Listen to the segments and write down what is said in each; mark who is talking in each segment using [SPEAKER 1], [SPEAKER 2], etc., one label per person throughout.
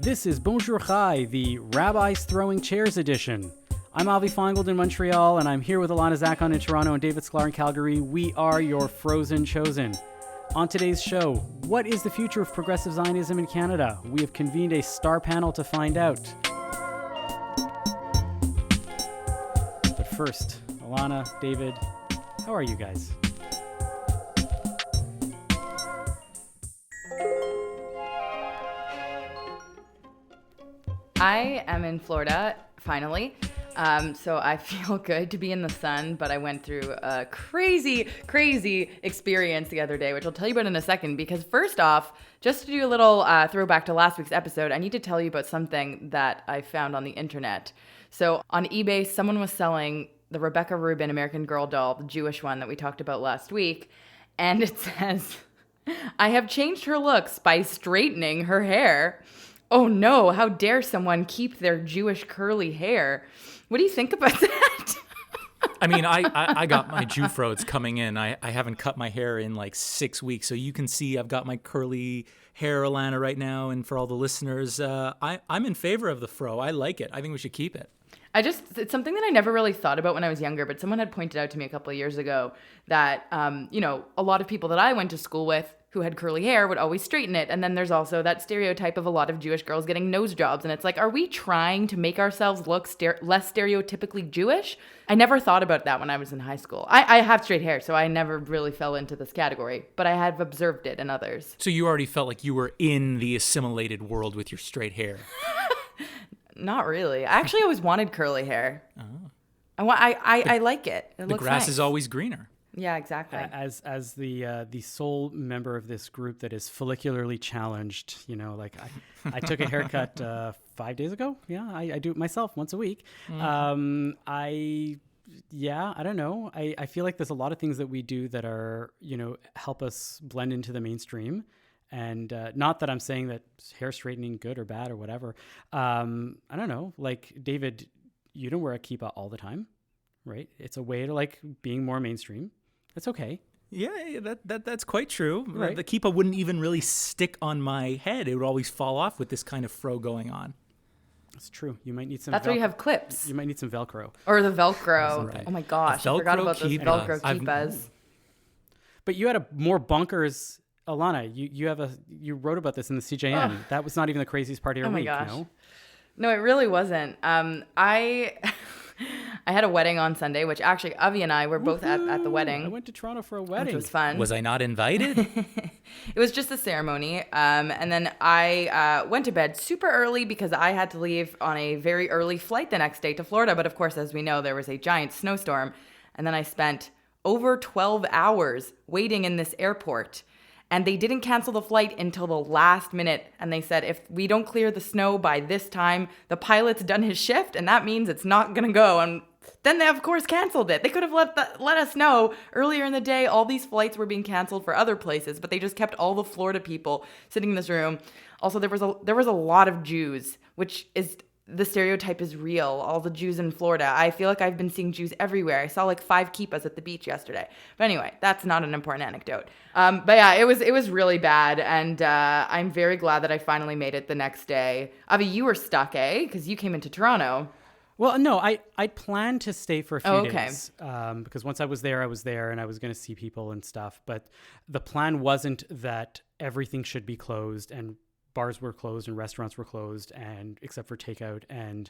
[SPEAKER 1] This is Bonjour Chai, the Rabbis Throwing Chairs edition. I'm Avi Feingold in Montreal, and I'm here with Ilana Zakon in Toronto and David Sklar in Calgary. We are your frozen chosen. On today's show, what is the future of progressive Zionism in Canada? We have convened a star panel to find out. But first, Ilana, David, how are you guys?
[SPEAKER 2] I am in Florida, finally, so I feel good to be in the sun, but I went through a crazy experience the other day, which I'll tell you about in a second, because first off, just to do a little throwback to last week's episode, I need to tell you about something that I found on the internet. So on eBay, someone was selling the Rebecca Rubin American Girl doll, the Jewish one that we talked about last week, and it says, "I have changed her looks by straightening her hair. Oh no, how dare someone keep their Jewish curly hair." What do you think about that?
[SPEAKER 3] I mean, I got my Jewfrodes coming in. I haven't cut my hair in like 6 weeks. So you can see I've got my curly hair, Ilana, right now. And for all the listeners, I'm in favor of the fro. I like it. I think we should keep it.
[SPEAKER 2] It's something that I never really thought about when I was younger, but someone had pointed out to me a couple of years ago that, a lot of people that I went to school with who had curly hair would always straighten it. And then there's also that stereotype of a lot of Jewish girls getting nose jobs. And it's like, are we trying to make ourselves look less stereotypically Jewish? I never thought about that when I was in high school. I have straight hair, so I never really fell into this category, but I have observed it in others.
[SPEAKER 3] So you already felt like you were in the assimilated world with your straight hair.
[SPEAKER 2] Not really. I actually always wanted curly hair. Oh. I like it. It looks nice.
[SPEAKER 3] The grass is always greener.
[SPEAKER 2] Yeah, exactly.
[SPEAKER 1] As the sole member of this group that is follicularly challenged, I took a haircut 5 days ago. Yeah, I do it myself once a week. Mm. I don't know. I feel like there's a lot of things that we do that are, help us blend into the mainstream. And not that I'm saying that hair straightening good or bad or whatever. I don't know. Like, David, you don't wear a kippah all the time, right? It's a way to being more mainstream. That's okay.
[SPEAKER 3] Yeah, that's quite true.
[SPEAKER 1] Right.
[SPEAKER 3] The kippah wouldn't even really stick on my head. It would always fall off with this kind of fro going on.
[SPEAKER 1] That's true. You might need some.
[SPEAKER 2] That's why you have clips.
[SPEAKER 1] You might need some Velcro.
[SPEAKER 2] Or the Velcro.
[SPEAKER 1] Right.
[SPEAKER 2] Oh my gosh, I forgot about those Velcro kippahs.
[SPEAKER 1] But you had more bunkers. Ilana, you wrote about this in the CJN. Oh. That was not even the craziest part of your week,
[SPEAKER 2] gosh.
[SPEAKER 1] No?
[SPEAKER 2] No, it really wasn't. I had a wedding on Sunday, which actually Avi and I were both at the wedding.
[SPEAKER 1] I went to Toronto for a wedding.
[SPEAKER 2] Which was fun.
[SPEAKER 3] Was I not invited?
[SPEAKER 2] It was just a ceremony. And then I went to bed super early because I had to leave on a very early flight the next day to Florida. But of course, as we know, there was a giant snowstorm. And then I spent over 12 hours waiting in this airport. And they didn't cancel the flight until the last minute. And they said, if we don't clear the snow by this time, the pilot's done his shift, and that means it's not going to go. And then they, of course, canceled it. They could have let us know earlier in the day all these flights were being canceled for other places, but they just kept all the Florida people sitting in this room. Also, there was a lot of Jews, which is... The stereotype is real. All the Jews in Florida. I feel like I've been seeing Jews everywhere. I saw 5 kippahs at the beach yesterday. But anyway, that's not an important anecdote. But yeah, it was really bad. And I'm very glad that I finally made it the next day. Avi, you were stuck, eh? Because you came into Toronto.
[SPEAKER 1] Well, no, I planned to stay for a few days. Because once I was there, and I was going to see people and stuff. But the plan wasn't that everything should be closed and bars were closed and restaurants were closed, and except for takeout, and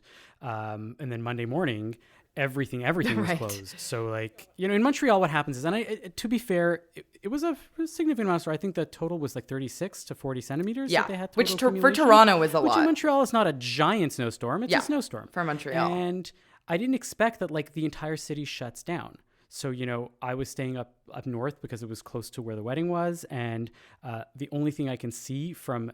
[SPEAKER 1] then Monday morning, everything was closed. So in Montreal, what happens is, and to be fair, it was a significant amount. So I think the total was 36 to 40 centimeters.
[SPEAKER 2] Yeah,
[SPEAKER 1] that they had
[SPEAKER 2] which for Toronto is a lot.
[SPEAKER 1] Which in Montreal is not a giant snowstorm. It's a snowstorm
[SPEAKER 2] for Montreal.
[SPEAKER 1] And I didn't expect that the entire city shuts down. So, I was staying up north because it was close to where the wedding was, and the only thing I can see from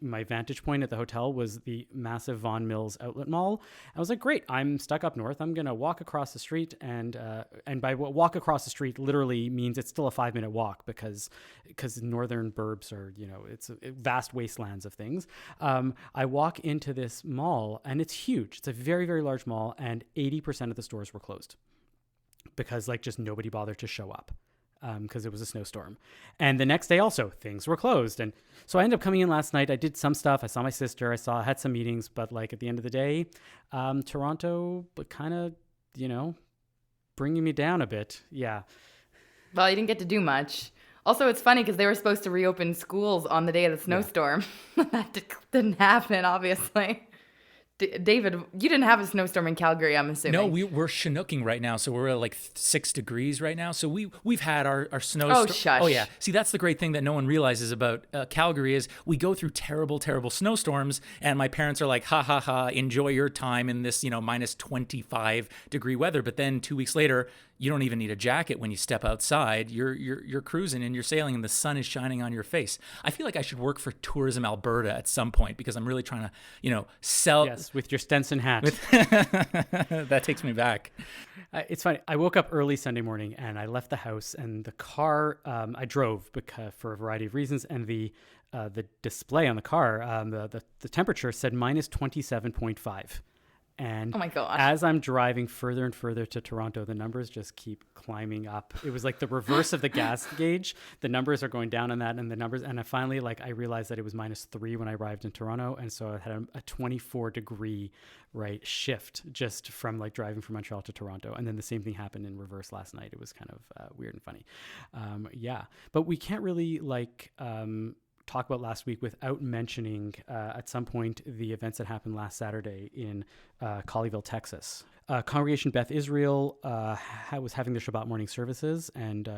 [SPEAKER 1] my vantage point at the hotel was the massive Vaughan Mills outlet mall. I was like, great, I'm stuck up north. I'm going to walk across the street, and by walk across the street literally means it's still a 5-minute walk because northern burbs are, it's vast wastelands of things. I walk into this mall and it's huge. It's a very, very large mall, and 80% of the stores were closed because just nobody bothered to show up. because it was a snowstorm. And the next day also, things were closed. And so I ended up coming in last night. I did some stuff. I saw my sister. I had some meetings. But like at the end of the day, Toronto kind of, bringing me down a bit. Yeah.
[SPEAKER 2] Well, you didn't get to do much. Also, it's funny because they were supposed to reopen schools on the day of the snowstorm. Yeah. That didn't happen, obviously. David, you didn't have a snowstorm in Calgary, I'm assuming.
[SPEAKER 3] No, we're Chinooking right now, so we're at like 6 degrees right now. So we've had our snowstorm.
[SPEAKER 2] Oh, shush.
[SPEAKER 3] Oh, yeah. See, that's the great thing that no one realizes about Calgary is we go through terrible, terrible snowstorms, and my parents are like, ha, ha, ha, enjoy your time in this, minus 25 degree weather. But then 2 weeks later, you don't even need a jacket when you step outside. You're cruising and you're sailing and the sun is shining on your face. I feel like I should work for Tourism Alberta at some point because I'm really trying to, sell.
[SPEAKER 1] Yes, with your Stetson hat.
[SPEAKER 3] That takes me back.
[SPEAKER 1] It's funny. I woke up early Sunday morning and I left the house and the car, I drove for a variety of reasons. And the display on the car, the temperature said minus 27.5. And
[SPEAKER 2] oh my gosh.
[SPEAKER 1] As I'm driving further and further to Toronto, the numbers just keep climbing up. It was like the reverse of the gas gauge. The numbers are going down on that, and I finally I realized that it was -3 when I arrived in Toronto, and so I had a 24 degree shift just from driving from Montreal to Toronto, and then the same thing happened in reverse last night. It was kind of weird and funny. But we can't really talk about last week without mentioning at some point the events that happened last Saturday in Colleyville, Texas. Congregation Beth Israel was having their Shabbat morning services, and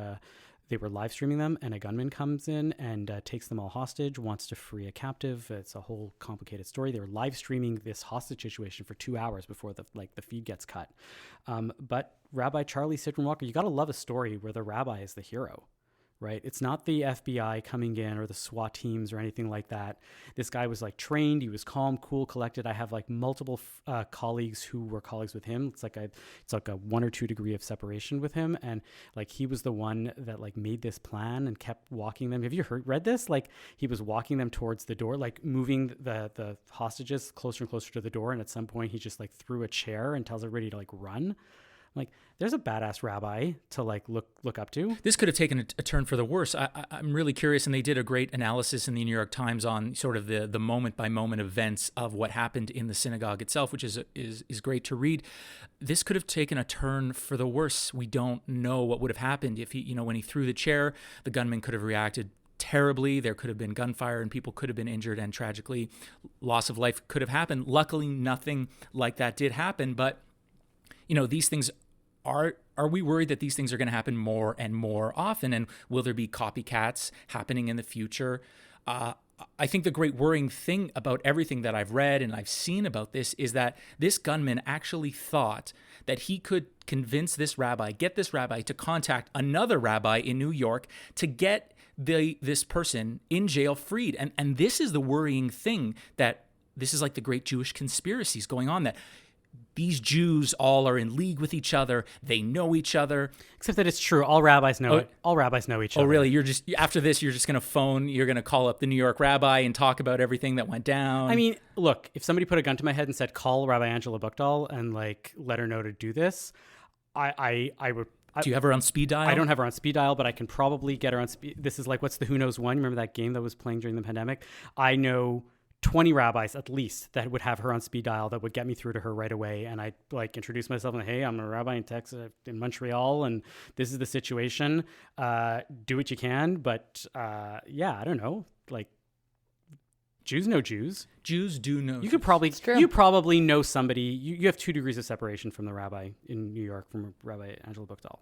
[SPEAKER 1] they were live streaming them, and a gunman comes in and takes them all hostage, wants to free a captive. It's a whole complicated story. They were live streaming this hostage situation for 2 hours before the feed gets cut. But Rabbi Charlie Sidron Walker, you got to love a story where the rabbi is the hero. Right. It's not the FBI coming in or the SWAT teams or anything like that. This guy was trained. He was calm, cool, collected. I have multiple colleagues who were colleagues with him. It's like a 1 or 2 degree of separation with him. And he was the one that made this plan and kept walking them. Have you read this? He was walking them towards the door, moving the hostages closer and closer to the door. And at some point he just threw a chair and tells everybody to run. There's a badass rabbi to look up to.
[SPEAKER 3] This could have taken a turn for the worse. I'm really curious, and they did a great analysis in the New York Times on sort of the moment by moment events of what happened in the synagogue itself, which is great to read. This could have taken a turn for the worse. We don't know what would have happened if he, when he threw the chair, the gunman could have reacted terribly. There could have been gunfire and people could have been injured, and tragically loss of life could have happened. Luckily, nothing like that did happen, but these things are we worried that these things are going to happen more and more often? And will there be copycats happening in the future? I think the great worrying thing about everything that I've read and I've seen about this is that this gunman actually thought that he could convince get this rabbi to contact another rabbi in New York to get this person in jail freed. And this is the worrying thing, that this is the great Jewish conspiracies going on, that these Jews all are in league with each other. They know each other.
[SPEAKER 1] Except that it's true. All rabbis know it. All rabbis know each other.
[SPEAKER 3] Oh, really? After this, you're just going to call up the New York rabbi and talk about everything that went down?
[SPEAKER 1] I mean, look, if somebody put a gun to my head and said, call Rabbi Angela Buchdahl and let her know to do this, I would.
[SPEAKER 3] Do you have her on speed dial?
[SPEAKER 1] I don't have her on speed dial, but I can probably get her on speed. This is what's the Who Knows One? Remember that game that was playing during the pandemic? I know 20 rabbis at least that would have her on speed dial that would get me through to her right away. And I'd introduce myself and, hey, I'm a rabbi in Texas, in Montreal, and this is the situation. Do what you can. But I don't know. Jews know Jews.
[SPEAKER 3] Jews do know.
[SPEAKER 1] You probably know somebody. You have 2 degrees of separation from the rabbi in New York, from Rabbi Angela Buchdahl.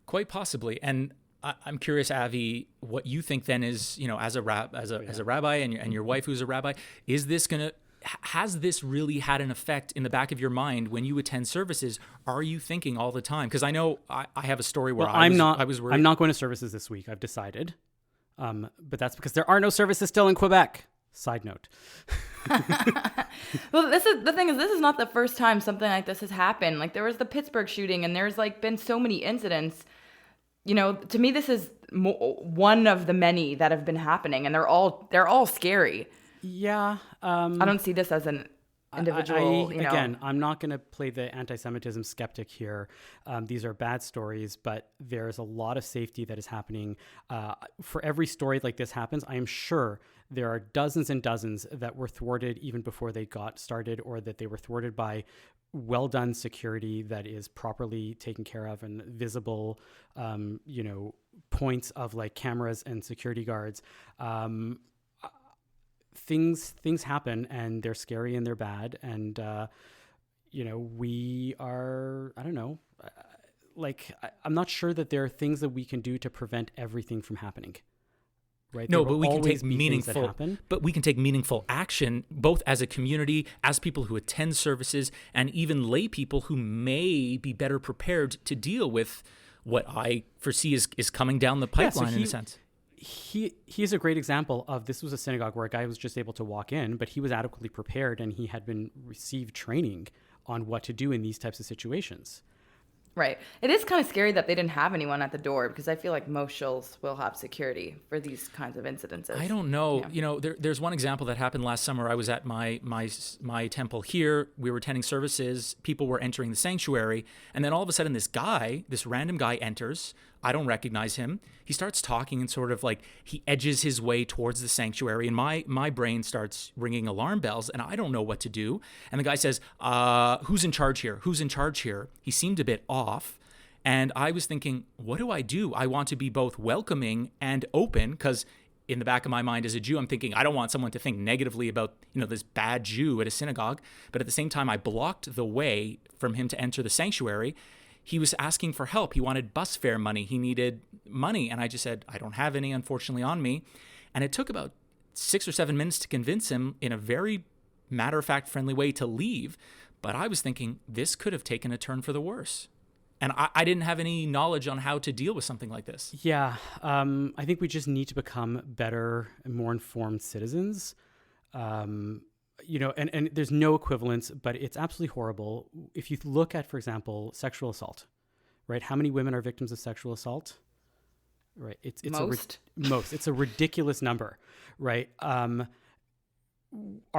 [SPEAKER 3] Quite possibly. And I'm curious, Avi, what you think then is, as a rabbi and your wife who's a rabbi, has this really had an effect in the back of your mind when you attend services? Are you thinking all the time? Because I know I have a story where I was worried.
[SPEAKER 1] I'm not going to services this week. I've decided. But that's because there are no services still in Quebec. Side note.
[SPEAKER 2] Well, this is not the first time something like this has happened. There was the Pittsburgh shooting, and there's been so many incidents. To me, this is one of the many that have been happening, and they're all scary.
[SPEAKER 1] Yeah.
[SPEAKER 2] I don't see this as individual,
[SPEAKER 1] Again, I'm not going to play the anti-Semitism skeptic here. These are bad stories, but there's a lot of safety that is happening. For every story like this happens, I am sure there are dozens and dozens that were thwarted even before they got started, or that they were thwarted by well done security that is properly taken care of and visible, points of like cameras and security guards. Things happen, and they're scary and they're bad. And, we are, I don't know, I'm not sure that there are things that we can do to prevent everything from happening. Right?
[SPEAKER 3] No, but we can take meaningful action, both as a community, as people who attend services, and even lay people who may be better prepared to deal with what I foresee is coming down the pipeline in a sense.
[SPEAKER 1] He's a great example of, this was a synagogue where a guy was just able to walk in, but he was adequately prepared and he had received training on what to do in these types of situations.
[SPEAKER 2] Right. It is kind of scary that they didn't have anyone at the door, because I feel like most shulls will have security for these kinds of incidences.
[SPEAKER 3] I don't know. Yeah. There's one example that happened last summer. I was at my temple here. We were attending services. People were entering the sanctuary. And then all of a sudden, this random guy enters. I don't recognize him. He starts talking and sort of like he edges his way towards the sanctuary, and my brain starts ringing alarm bells, and I don't know what to do. And the guy says, who's in charge here? Who's in charge here? He seemed a bit off. And I was thinking, what do? I want to be both welcoming and open, because in the back of my mind as a Jew, I'm thinking, I don't want someone to think negatively about, this bad Jew at a synagogue. But at the same time, I blocked the way from him to enter the sanctuary. He was asking for help. He wanted bus fare money. He needed money. And I just said, I don't have any, unfortunately, on me. And it took about 6 or 7 minutes to convince him in a very matter-of-fact, friendly way to leave. But I was thinking, this could have taken a turn for the worse. And I didn't have any knowledge on how to deal with something like this.
[SPEAKER 1] Yeah. I think we just need to become better and more informed citizens. And there's no equivalence, but it's absolutely horrible. If you look at, for example, sexual assault, right? How many women are victims of sexual assault? Right. It's
[SPEAKER 2] most.
[SPEAKER 1] It's a ridiculous number, right? Are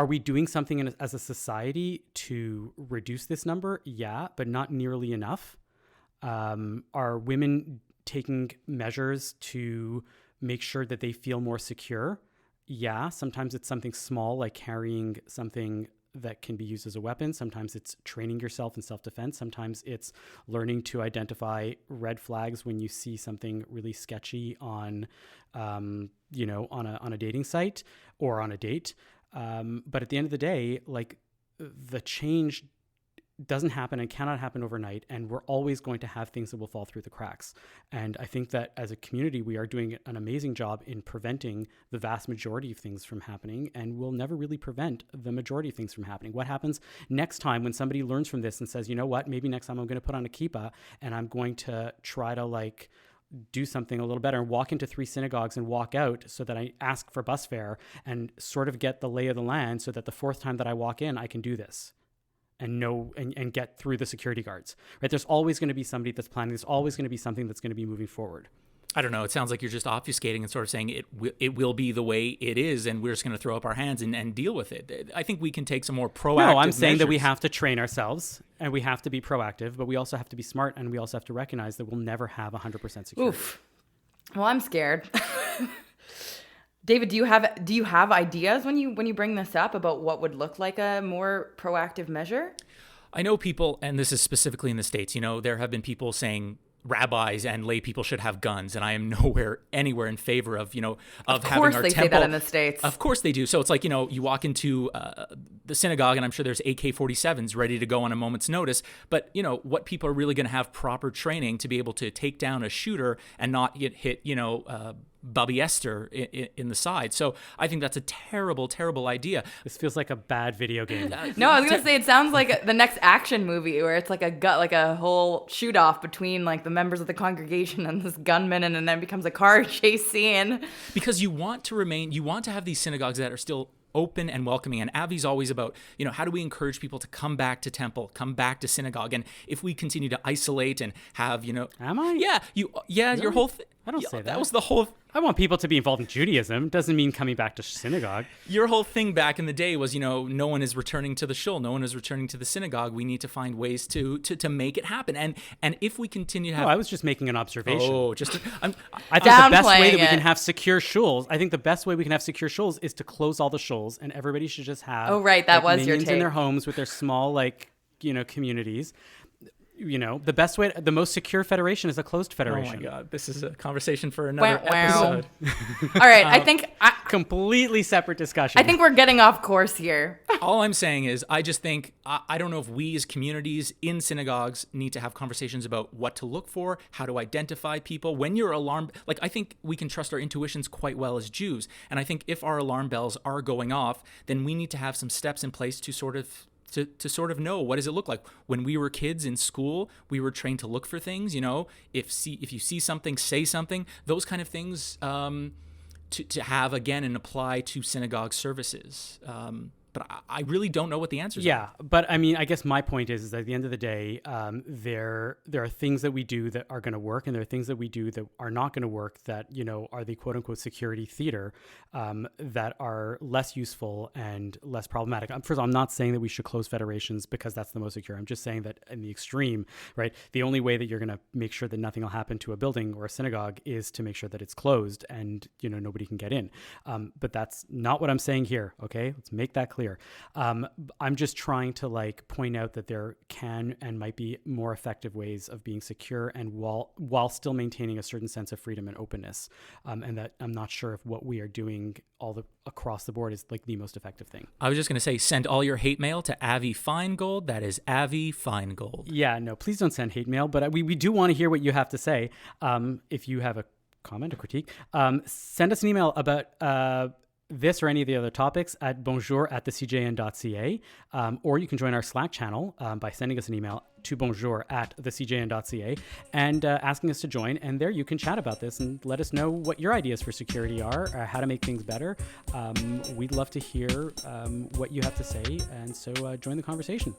[SPEAKER 1] we doing something as a society to reduce this number? Yeah, but not nearly enough. Are women taking measures to make sure that they feel more secure? Yeah, sometimes it's something small like carrying something that can be used as a weapon. Sometimes it's training yourself in self-defense. Sometimes it's learning to identify red flags when you see something really sketchy on a dating site or on a date. But at the end of the day, like, the change doesn't happen and cannot happen overnight, and we're always going to have things that will fall through the cracks. And I think that as a community, we are doing an amazing job in preventing the vast majority of things from happening, and we'll never really prevent the majority of things from happening. What happens next time when somebody learns from this and says, you know what, maybe next time I'm going to put on a kippah and I'm going to try to do something a little better and walk into 3 synagogues and walk out so that I ask for bus fare and sort of get the lay of the land so that the 4th time that I walk in, I can do this. And get through the security guards, right? There's always going to be somebody that's planning. There's always going to be something that's going to be moving forward.
[SPEAKER 3] I don't know. It sounds like you're just obfuscating and sort of saying it will be the way it is, and we're just going to throw up our hands and deal with it. I think we can take some more proactive
[SPEAKER 1] No, I'm saying
[SPEAKER 3] measures.
[SPEAKER 1] that we have to train ourselves, and we have to be proactive, but we also have to be smart, and we also have to recognize that we'll never have 100% security.
[SPEAKER 2] Oof. Well, I'm scared. David, do you have ideas when you bring this up about what would look like a more proactive measure?
[SPEAKER 3] I know people, and this is specifically in the States, there have been people saying rabbis and lay people should have guns, and I am anywhere in favor of having our temple. Of course they say that
[SPEAKER 2] in the States.
[SPEAKER 3] Of course they do. So it's like, you walk into the synagogue, and I'm sure there's AK-47s ready to go on a moment's notice. But, what people are really going to have proper training to be able to take down a shooter and not get hit, Bubby Esther in the side. So I think that's a terrible, terrible idea.
[SPEAKER 1] This feels like a bad video game.
[SPEAKER 2] No, I was gonna say it sounds like the next action movie where it's like a whole shoot off between like the members of the congregation and this gunman, and then it becomes a car chase scene.
[SPEAKER 3] Because you want to have these synagogues that are still open and welcoming. And Avi's always about, how do we encourage people to come back to temple, come back to synagogue? And if we continue to isolate and have,
[SPEAKER 1] Am I?
[SPEAKER 3] Yeah,
[SPEAKER 1] Really?
[SPEAKER 3] your whole thing.
[SPEAKER 1] I don't say that.
[SPEAKER 3] That was the whole.
[SPEAKER 1] I want people to be involved in Judaism. Doesn't mean coming back to synagogue.
[SPEAKER 3] Your whole thing back in the day was, no one is returning to the shul, no one is returning to the synagogue. We need to find ways to make it happen. And if we continue to have,
[SPEAKER 1] No, I was just making an observation.
[SPEAKER 3] I
[SPEAKER 1] think the best way that we
[SPEAKER 2] Downplaying
[SPEAKER 1] can
[SPEAKER 2] it.
[SPEAKER 1] have secure shuls, is to close all the shuls, and everybody should just have.
[SPEAKER 2] Oh, right, that was your
[SPEAKER 1] minions in
[SPEAKER 2] take.
[SPEAKER 1] their homes with their small, communities. The most secure federation is a closed
[SPEAKER 3] oh
[SPEAKER 1] federation.
[SPEAKER 3] my God, this is a conversation for another
[SPEAKER 2] Wow.
[SPEAKER 3] episode.
[SPEAKER 2] All right,
[SPEAKER 1] Completely separate discussion.
[SPEAKER 2] I think we're getting off course here.
[SPEAKER 3] All I'm saying is, I just think, I don't know if we as communities in synagogues need to have conversations about what to look for, how to identify people. When you're alarmed, I think we can trust our intuitions quite well as Jews. And I think if our alarm bells are going off, then we need to have some steps in place to sort of know, what does it look like? When we were kids in school, we were trained to look for things, if you see something, say something, those kind of things, to have again and apply to synagogue services. But I really don't know what the answers are.
[SPEAKER 1] Yeah, but I mean, I guess my point is that at the end of the day, there are things that we do that are going to work, and there are things that we do that are not going to work that, are the quote unquote security theater, that are less useful and less problematic. First of all, I'm not saying that we should close federations because that's the most secure. I'm just saying that in the extreme, right, the only way that you're going to make sure that nothing will happen to a building or a synagogue is to make sure that it's closed and, nobody can get in. But that's not what I'm saying here. Okay, let's make that clear. I'm just trying to point out that there can and might be more effective ways of being secure and while still maintaining a certain sense of freedom and openness. And that I'm not sure if what we are doing across the board is the most effective thing.
[SPEAKER 3] I was just going to say, send all your hate mail to Avi Feingold. That is Avi Feingold.
[SPEAKER 1] Yeah, no, please don't send hate mail, but we do want to hear what you have to say. If you have a comment or critique, send us an email about this or any of the other topics at bonjour@thecjn.ca, or you can join our Slack channel by sending us an email to bonjour@thecjn.ca and asking us to join. And there you can chat about this and let us know what your ideas for security are, or how to make things better. We'd love to hear what you have to say, and so join the conversation.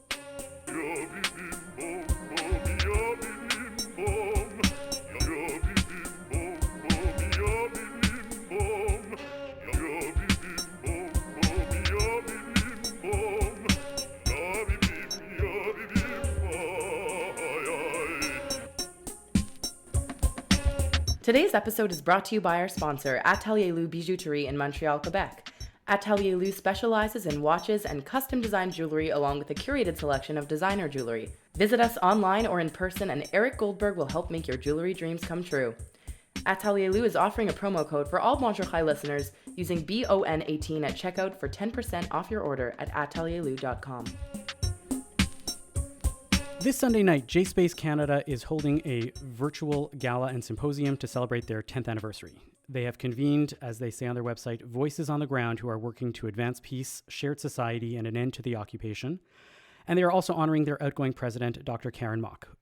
[SPEAKER 2] Today's episode is brought to you by our sponsor, Atelier Lou Bijouterie in Montreal, Quebec. Atelier Lou specializes in watches and custom designed jewelry along with a curated selection of designer jewelry. Visit us online or in person and Eric Goldberg will help make your jewelry dreams come true. Atelier Lou is offering a promo code for all Bonjour Chai listeners using BON18 at checkout for 10% off your order at atelierlou.com.
[SPEAKER 1] This Sunday night, JSpaceCanada is holding a virtual gala and symposium to celebrate their 10th anniversary. They have convened, as they say on their website, voices on the ground who are working to advance peace, shared society, and an end to the occupation. And they are also honoring their outgoing president, Dr. Karen Mock.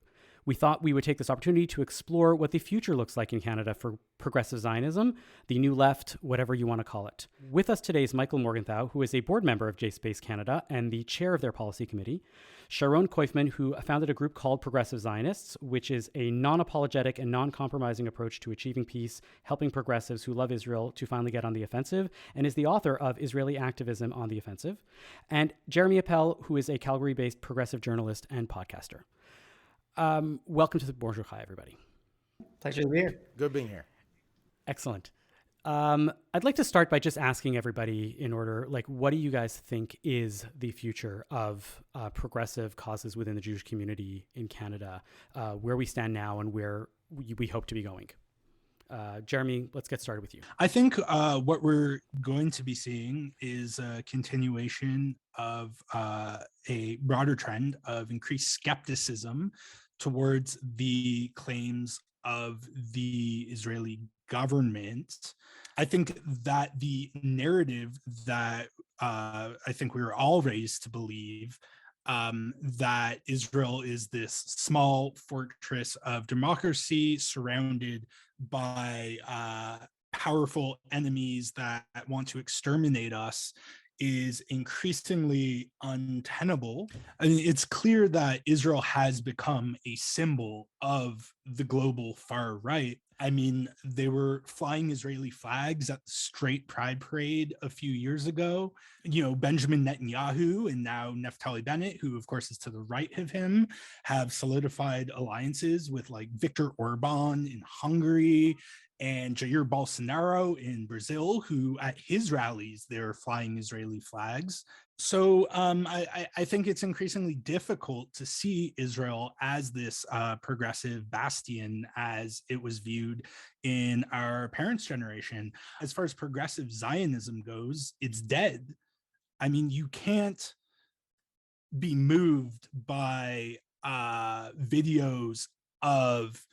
[SPEAKER 1] We thought we would take this opportunity to explore what the future looks like in Canada for progressive Zionism, the new left, whatever you want to call it. With us today is Michael Morgenthau, who is a board member of JSpaceCanada and the chair of their policy committee. Sharon Koifman, who founded a group called Progressive Zionists, which is a non-apologetic and non-compromising approach to achieving peace, helping progressives who love Israel to finally get on the offensive, and is the author of Israeli Activism on the Offensive. And Jeremy Appel, who is a Calgary-based progressive journalist and podcaster. Welcome to the Bonjour Chai, everybody.
[SPEAKER 4] Pleasure to be here.
[SPEAKER 5] Good being here.
[SPEAKER 1] Excellent. I'd like to start by just asking everybody in order, what do you guys think is the future of progressive causes within the Jewish community in Canada, where we stand now and where we hope to be going? Jeremy, let's get started with you.
[SPEAKER 4] I think what we're going to be seeing is a continuation of a broader trend of increased skepticism towards the claims of the Israeli government. I think that the narrative that I think we were all raised to believe, that Israel is this small fortress of democracy surrounded by powerful enemies that want to exterminate us, is increasingly untenable. I mean, it's clear that Israel has become a symbol of the global far right. I mean, they were flying Israeli flags at the Straight Pride Parade a few years ago. You know, Benjamin Netanyahu and now Naftali Bennett, who of course is to the right of him, have solidified alliances with like Viktor Orban in Hungary and Jair Bolsonaro in Brazil, who at his rallies, they're flying Israeli flags. So I think it's increasingly difficult to see Israel as this progressive bastion as it was viewed in our parents' generation. As far as progressive Zionism goes, it's dead. I mean, you can't be moved by videos of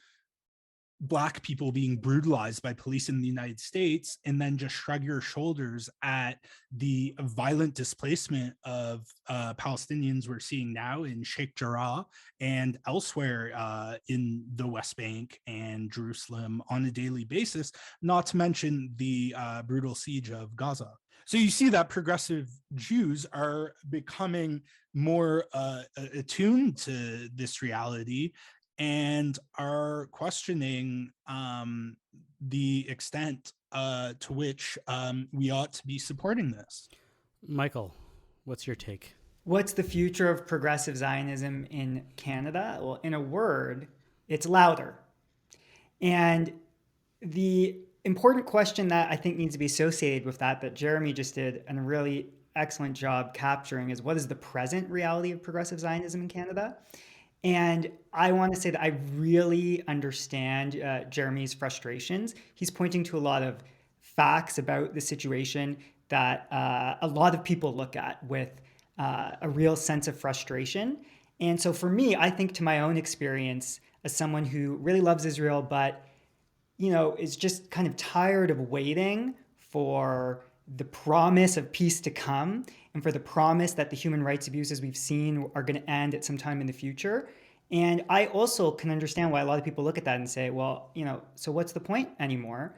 [SPEAKER 4] Black people being brutalized by police in the United States and then just shrug your shoulders at the violent displacement of Palestinians we're seeing now in Sheikh Jarrah and elsewhere in the West Bank and Jerusalem on a daily basis, not to mention the brutal siege of Gaza. So you see that progressive Jews are becoming more attuned to this reality and are questioning the extent to which we ought to be supporting this.
[SPEAKER 1] Michael, what's your take?
[SPEAKER 5] What's the future of progressive Zionism in Canada? Well, in a word, it's louder. And the important question that I think needs to be associated with that Jeremy just did a really excellent job capturing is, what is the present reality of progressive Zionism in Canada? And I want to say that I really understand Jeremy's frustrations. He's pointing to a lot of facts about the situation that a lot of people look at with a real sense of frustration. And so for me, I think to my own experience as someone who really loves Israel, but is just kind of tired of waiting for the promise of peace to come and for the promise that the human rights abuses we've seen are going to end at some time in the future. And I also can understand why a lot of people look at that and say, well, so what's the point anymore?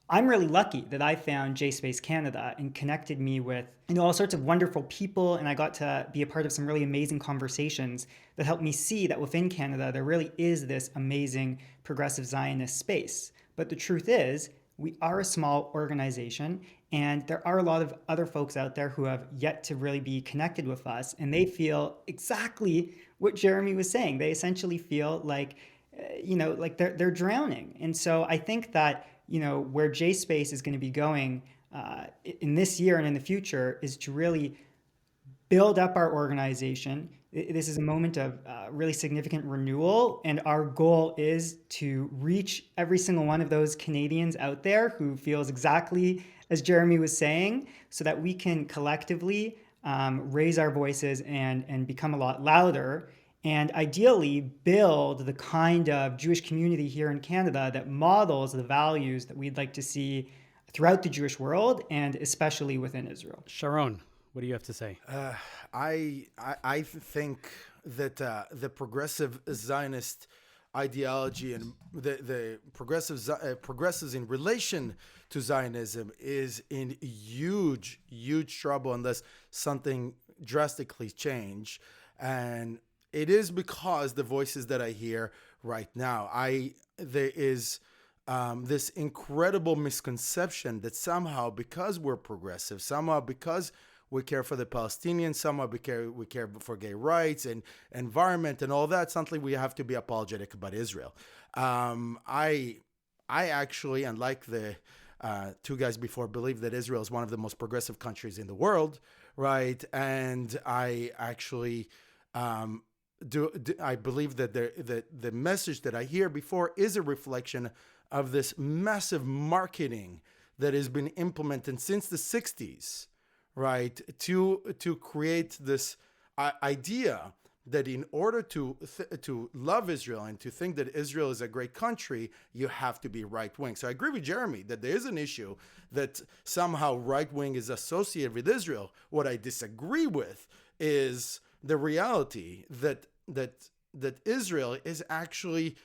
[SPEAKER 5] I'm really lucky that I found JSpaceCanada and connected me with all sorts of wonderful people, and I got to be a part of some really amazing conversations that helped me see that within Canada there really is this amazing progressive Zionist space. But the truth is, we are a small organization, and there are a lot of other folks out there who have yet to really be connected with us, and they feel exactly what Jeremy was saying. They essentially feel like, like they're drowning. And so I think that, where JSpace is going to be going in this year and in the future is to really build up our organization. This is a moment of really significant renewal, and our goal is to reach every single one of those Canadians out there who feels exactly as Jeremy was saying, so that we can collectively raise our voices and become a lot louder, and ideally build the kind of Jewish community here in Canada that models the values that we'd like to see throughout the Jewish world, and especially within Israel.
[SPEAKER 1] Sharon, what do you have to say?
[SPEAKER 6] I think that the progressive Zionist ideology and the progressives in relation to Zionism is in huge trouble unless something drastically change. And it is because the voices that I hear right now, there is this incredible misconception that somehow because we're progressive, somehow because we care for the Palestinians, somehow we care for gay rights and environment and all that, something we have to be apologetic about Israel. I actually, unlike the two guys before, believe that Israel is one of the most progressive countries in the world, right? And I actually I believe that the message that I hear before is a reflection of this massive marketing that has been implemented since the 60s, right? To create this idea that in order to love Israel and to think that Israel is a great country, you have to be right-wing. So I agree with Jeremy that there is an issue that somehow right-wing is associated with Israel. What I disagree with is the reality that Israel is actually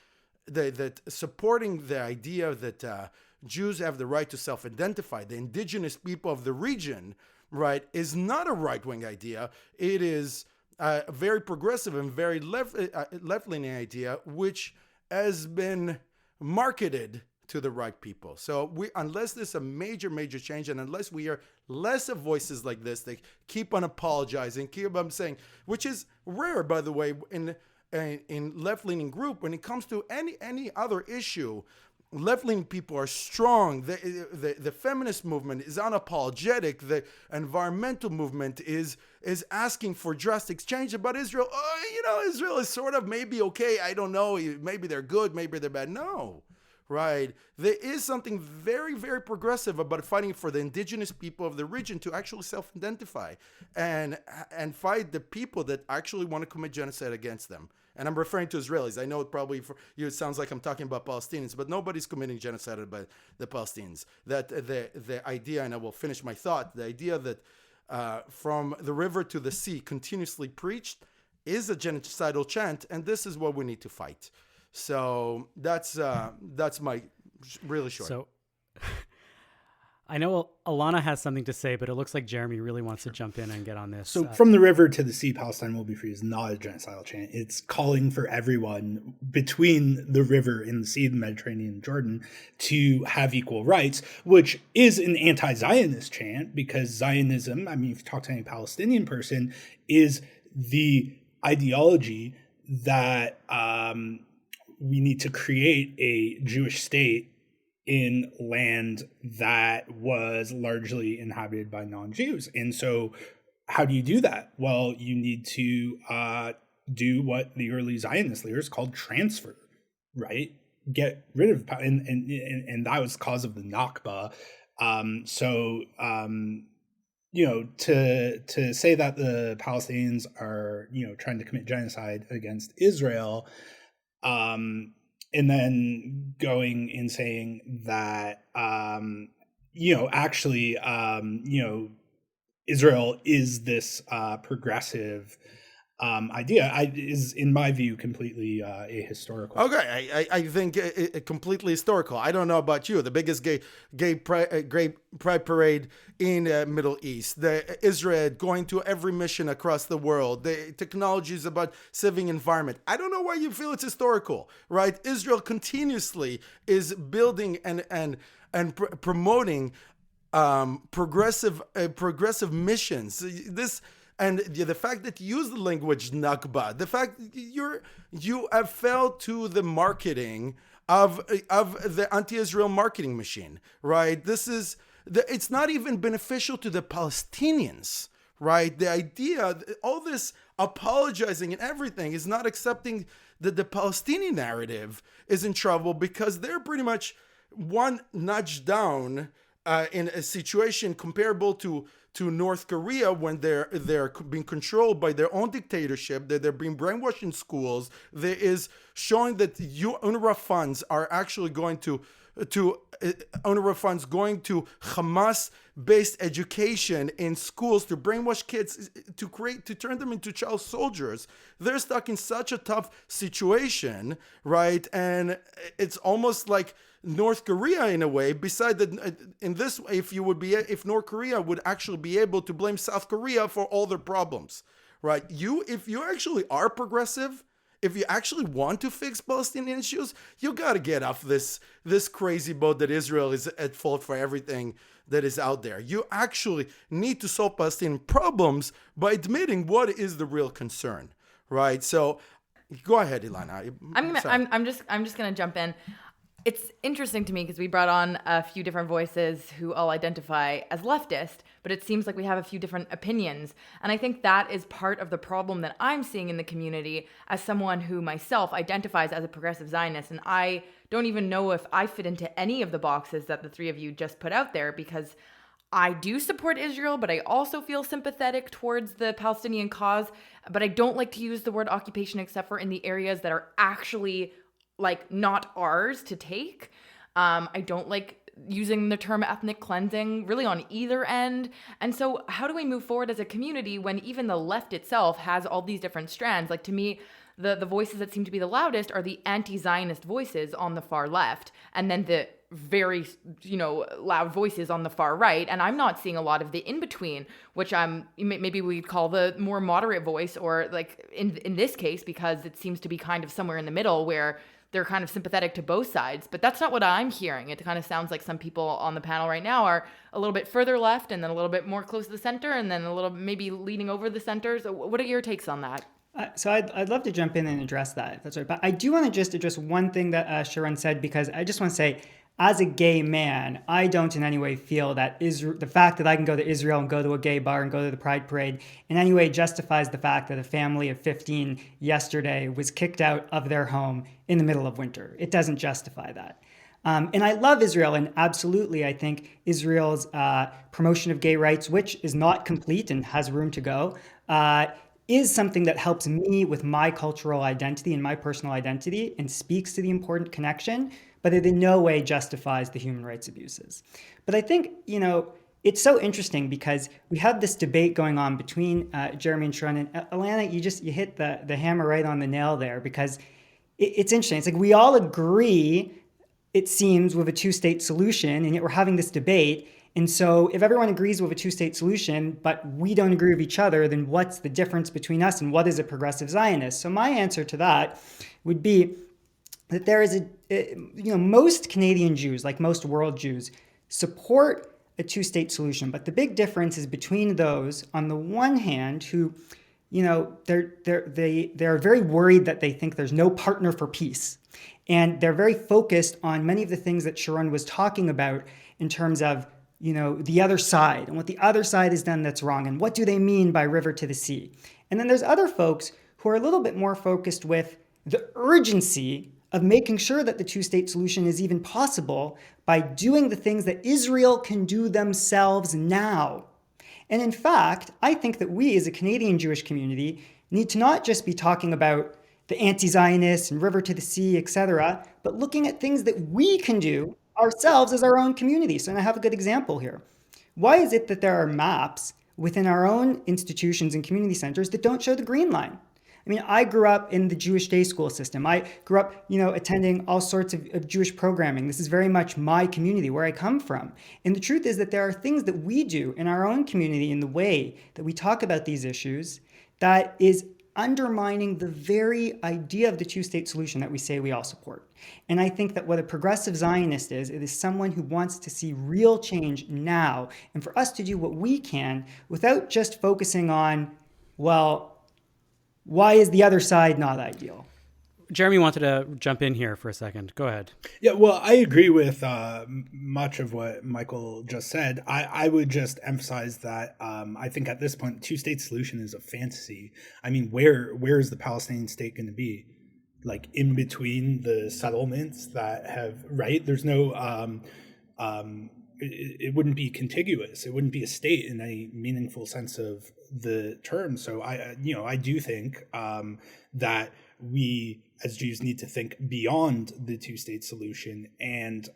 [SPEAKER 6] that supporting the idea that Jews have the right to self-identify, the indigenous people of the region, right, is not a right-wing idea. It is a very progressive and very left-leaning idea, which has been marketed to the right people. So unless there's a major change, and unless we hear less of voices like this, they keep on apologizing, keep on saying, which is rare, by the way, in left-leaning group. When it comes to any other issue, left-leaning people are strong. The feminist movement is unapologetic. The environmental movement is asking for drastic change. About Israel, Israel is sort of maybe okay. I don't know. Maybe they're good. Maybe they're bad. No, right? There is something very, very progressive about fighting for the indigenous people of the region to actually self-identify and fight the people that actually want to commit genocide against them. And I'm referring to Israelis. I know it probably for you it sounds like I'm talking about Palestinians, but nobody's committing genocide by the Palestinians. That the idea, and I will finish my thought, the idea that from the river to the sea continuously preached is a genocidal chant, and this is what we need to fight. So that's my really short.
[SPEAKER 1] So I know Ilana has something to say, but it looks like Jeremy really wants to jump in and get on this.
[SPEAKER 7] So from the river to the sea, Palestine will be free is not a genocidal chant. It's calling for everyone between the river and the sea, the Mediterranean and Jordan, to have equal rights, which is an anti-Zionist chant, because Zionism, I mean, if you talk to any Palestinian person, is the ideology that we need to create a Jewish state in land that was largely inhabited by non-Jews. And so how do you do that? Well, you need to do what the early Zionist leaders called transfer, right? Get rid of, and that was cause of the Nakba. To say that the Palestinians are, trying to commit genocide against Israel, and then going and saying that, Israel is this progressive idea is, in my view, completely ahistorical.
[SPEAKER 6] Okay, I think it completely historical. I don't know about you. The biggest gay pride parade in Middle East, the Israel going to every mission across the world, the technologies about saving environment. I don't know why you feel it's historical, right? Israel continuously is building and promoting progressive missions. This. And the fact that you use the language Nakba, the fact that you have fell to the marketing of the anti-Israel marketing machine, right? It's not even beneficial to the Palestinians, right? The idea, all this apologizing and everything is not accepting that the Palestinian narrative is in trouble, because they're pretty much one nudge down in a situation comparable to North Korea, when they're being controlled by their own dictatorship, that they're being brainwashed in schools. There is showing that UNRWA funds are actually going to Hamas-based education in schools to brainwash kids, to turn them into child soldiers. They're stuck in such a tough situation, right? And it's almost like North Korea in a way, beside that, in this way, if North Korea would actually be able to blame South Korea for all their problems, right? If you actually are progressive, if you actually want to fix Palestinian issues, you got to get off this crazy boat that Israel is at fault for everything that is out there. You actually need to solve Palestinian problems by admitting what is the real concern, right? So go ahead, Ilana.
[SPEAKER 2] I'm just gonna jump in. It's interesting to me because we brought on a few different voices who all identify as leftist, but it seems like we have a few different opinions. And I think that is part of the problem that I'm seeing in the community as someone who myself identifies as a progressive Zionist. And I don't even know if I fit into any of the boxes that the three of you just put out there, because I do support Israel, but I also feel sympathetic towards the Palestinian cause. But I don't like to use the word occupation except for in the areas that are actually not ours to take. I don't like using the term ethnic cleansing really on either end. And so how do we move forward as a community when even the left itself has all these different strands? To me, the voices that seem to be the loudest are the anti-Zionist voices on the far left, and then the very, loud voices on the far right. And I'm not seeing a lot of the in-between, which maybe we'd call the more moderate voice, or in this case, because it seems to be kind of somewhere in the middle where they're kind of sympathetic to both sides, but that's not what I'm hearing. It kind of sounds like some people on the panel right now are a little bit further left and then a little bit more close to the center and then a little maybe leaning over the center. So what are your takes on that?
[SPEAKER 5] So I'd love to jump in and address that, if that's right. But I do want to just address one thing that Sharon said, because I just want to say, as a gay man, I don't in any way feel that the fact that I can go to Israel and go to a gay bar and go to the Pride Parade in any way justifies the fact that a family of 15 yesterday was kicked out of their home in the middle of winter. It doesn't justify that. And I love Israel, and absolutely, I think Israel's promotion of gay rights, which is not complete and has room to go, is something that helps me with my cultural identity and my personal identity and speaks to the important connection, but it in no way justifies the human rights abuses. But I think, it's so interesting because we have this debate going on between Jeremy and Sharon. And Ilana, you hit the hammer right on the nail there, because it's interesting. It's like we all agree, it seems, with a two-state solution, and yet we're having this debate. And so if everyone agrees with a two-state solution, but we don't agree with each other, then what's the difference between us and what is a progressive Zionist? So my answer to that would be that there is most Canadian Jews, like most world Jews, support a two-state solution. But the big difference is between those, on the one hand, who, they're very worried that they think there's no partner for peace. And they're very focused on many of the things that Sharon was talking about in terms of, the other side and what the other side has done that's wrong. And what do they mean by river to the sea? And then there's other folks who are a little bit more focused with the urgency of making sure that the two-state solution is even possible by doing the things that Israel can do themselves now. And in fact, I think that we as a Canadian Jewish community need to not just be talking about the anti-Zionists and river to the sea, etc., but looking at things that we can do ourselves as our own community. So, and I have a good example here. Why is it that there are maps within our own institutions and community centers that don't show the green line? I mean, I grew up in the Jewish day school system. I grew up, attending all sorts of Jewish programming. This is very much my community, where I come from. And the truth is that there are things that we do in our own community in the way that we talk about these issues that is undermining the very idea of the two-state solution that we say we all support. And I think that what a progressive Zionist is, it is someone who wants to see real change now, and for us to do what we can without just focusing on, well, why is the other side not ideal?
[SPEAKER 1] Jeremy wanted to jump in here for a second. Go ahead.
[SPEAKER 7] Yeah, well, I agree with much of what Michael just said. I would just emphasize that I think at this point, two-state solution is a fantasy. I mean, where is the Palestinian state going to be? Like in between the settlements that have, right? There's no, it wouldn't be contiguous. It wouldn't be a state in any meaningful sense of the term. So I do think that we as Jews need to think beyond the two-state solution and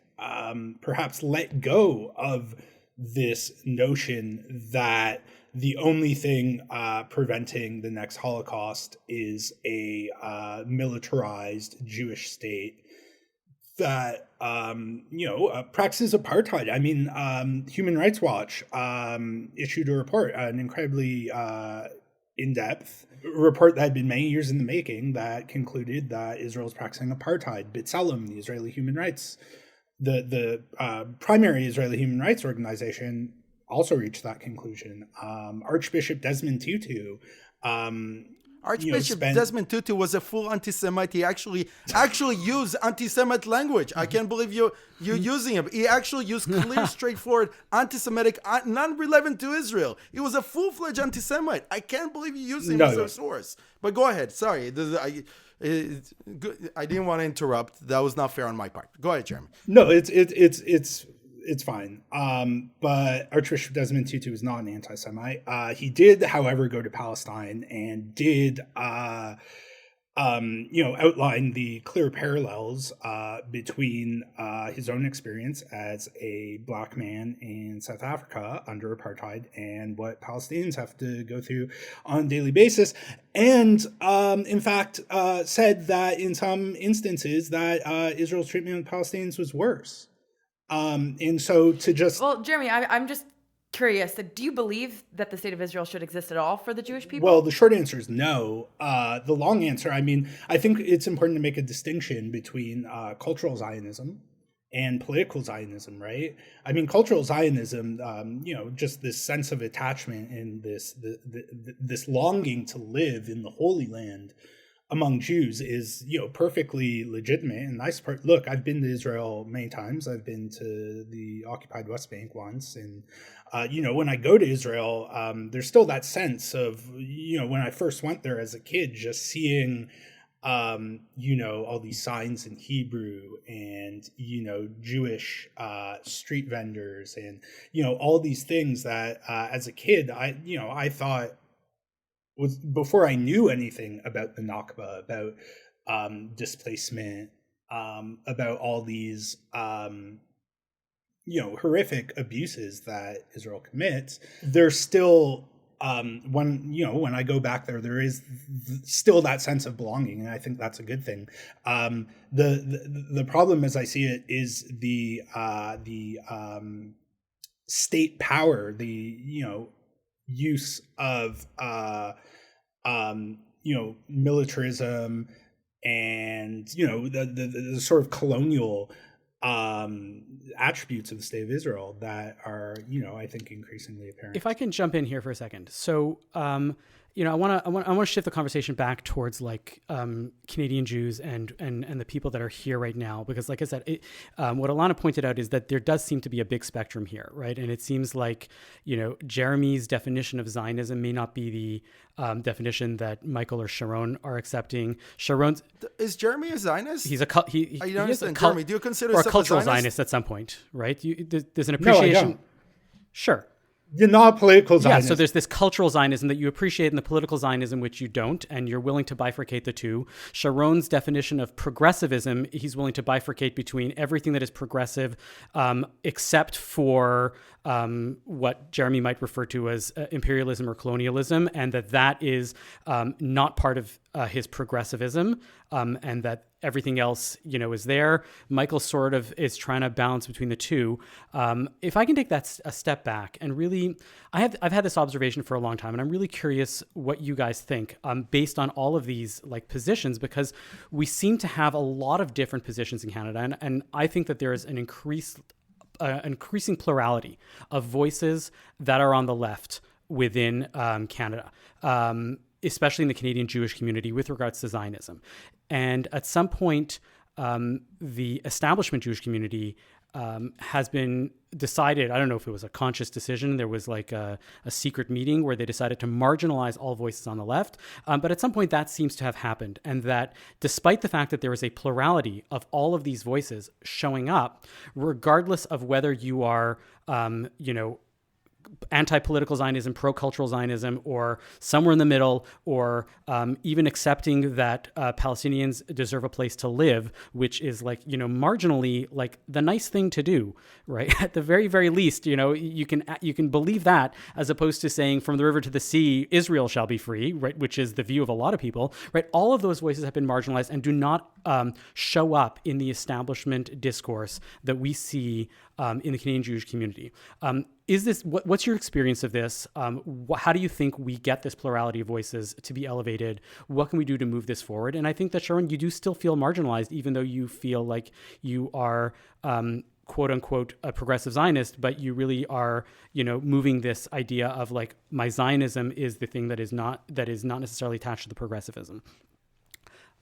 [SPEAKER 7] perhaps let go of this notion that the only thing preventing the next Holocaust is a militarized Jewish state that practices apartheid. I mean, Human Rights Watch issued a report, an incredibly in-depth report that had been many years in the making that concluded that Israel is practicing apartheid. B'Tselem, the Israeli human rights, the primary Israeli human rights organization, also reached that conclusion. Archbishop Desmond Tutu.
[SPEAKER 6] Archbishop Desmond Tutu was a full anti-Semite. He actually used anti-Semite language. I can't believe you're using it. He actually used clear, straightforward anti-Semitic, non-relevant to Israel. He was a full-fledged anti-Semite. I can't believe you're using him as a source. But go ahead. Sorry, I didn't want to interrupt. That was not fair on my part. Go ahead, Jeremy.
[SPEAKER 7] No, it's fine. But Archbishop Desmond Tutu is not an anti-Semite. He did, however, go to Palestine and did, outline the clear parallels between his own experience as a black man in South Africa under apartheid and what Palestinians have to go through on a daily basis. And, in fact, said that in some instances that Israel's treatment of Palestinians was worse. And so to just...
[SPEAKER 2] Well, Jeremy, I'm just curious, do you believe that the state of Israel should exist at all for the Jewish people?
[SPEAKER 7] Well, the short answer is no. The long answer, I mean, I think it's important to make a distinction between cultural Zionism and political Zionism, right? I mean, cultural Zionism, just this sense of attachment and this longing to live in the Holy Land among Jews is, perfectly legitimate. And I support, look, I've been to Israel many times. I've been to the occupied West Bank once. And, when I go to Israel, there's still that sense of, when I first went there as a kid, just seeing, all these signs in Hebrew and, Jewish street vendors and, all these things that as a kid, I thought was before I knew anything about the Nakba, about displacement, about all these, horrific abuses that Israel commits. There's still when I go back there is still that sense of belonging, and I think that's a good thing. The problem, as I see it, is the state power, the use of militarism and the sort of colonial attributes of the state of Israel that are, I think increasingly apparent.
[SPEAKER 1] If I can jump in here for a second. So, I want to shift the conversation back towards Canadian Jews and the people that are here right now, because like I said, what Ilana pointed out is that there does seem to be a big spectrum here, right? And it seems like, Jeremy's definition of Zionism may not be the definition that Michael or Sharon are accepting.
[SPEAKER 6] Is Jeremy a Zionist?
[SPEAKER 1] He's a
[SPEAKER 6] I don't understand. Jeremy, do you consider
[SPEAKER 1] yourself a cultural Zionist at some point, right? There's an appreciation.
[SPEAKER 7] No, I don't.
[SPEAKER 1] Sure.
[SPEAKER 7] You're not political Zionist.
[SPEAKER 1] Yeah, so there's this cultural Zionism that you appreciate and the political Zionism which you don't, and you're willing to bifurcate the two. Sharon's definition of progressivism, he's willing to bifurcate between everything that is progressive, except for what Jeremy might refer to as imperialism or colonialism, and that is not part of his progressivism, and that everything else, is there. Michael sort of is trying to balance between the two. If I can take that a step back and really, I've had this observation for a long time, and I'm really curious what you guys think based on all of these positions, because we seem to have a lot of different positions in Canada, and I think that there is an increasing plurality of voices that are on the left within Canada. Especially in the Canadian Jewish community with regards to Zionism. And at some point, the establishment Jewish community has been decided, I don't know if it was a conscious decision, there was a secret meeting where they decided to marginalize all voices on the left. But at some point that seems to have happened, and that despite the fact that there is a plurality of all of these voices showing up, regardless of whether you are, anti-political Zionism, pro-cultural Zionism, or somewhere in the middle, or even accepting that Palestinians deserve a place to live, which is marginally the nice thing to do, right? At the very, very least, you can believe that, as opposed to saying from the river to the sea, Israel shall be free, right? Which is the view of a lot of people, right? All of those voices have been marginalized and do not show up in the establishment discourse that we see in the Canadian Jewish community. Is this what's your experience of this? How do you think we get this plurality of voices to be elevated? What can we do to move this forward? And I think that, Sharon, you do still feel marginalized, even though you feel like you are quote unquote a progressive Zionist, but you really are, moving this idea of my Zionism is the thing that is not necessarily attached to the progressivism.